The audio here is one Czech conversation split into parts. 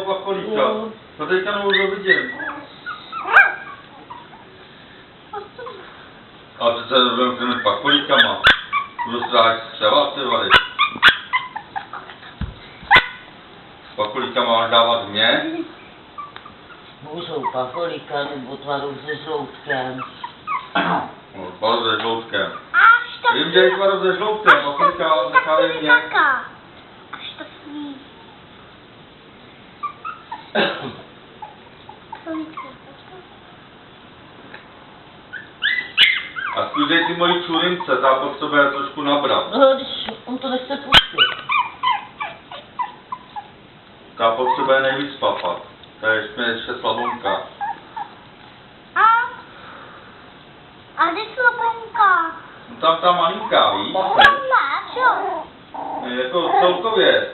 toho pakolíka. To teďka nemůžu vidět. A přece budeme krmit pakolíkama. Budu stráhat střeva, ty vady. Pakolíkama máš dávat mě? Můžou pakolíka nebo tvaru se žloutkem. No, tvaru se žloutkem. Vím, že je tvaru se žloutkem, pakolíka nechávají mě. Až to sní. A sklízej ty mojí čurince, ta potřebuje trošku nabrat. No, když on to nechce pustit. Ta potřebuje nejvíc papat. To je ještě slabonka. A kde slabonka? No tam ta malinká, víš? Mama, čo? Jako celkově.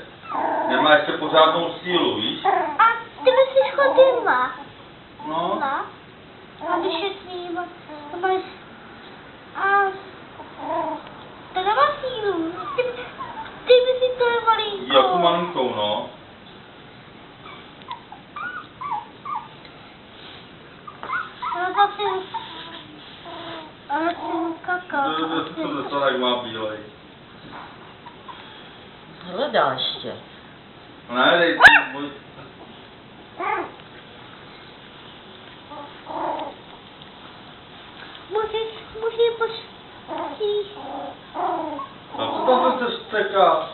Nemá ještě pořádnou sílu, víš? A ty myslíš chodila? No. A když je svým, to máš... A... To nemá sílu. Ty myslíš, to je malinko. Jako malinkou, no. No zase... Ale ty kaka. To se tak má bílej. Hledá ještě. Ne, dej si můj... Musíš No co to se steká?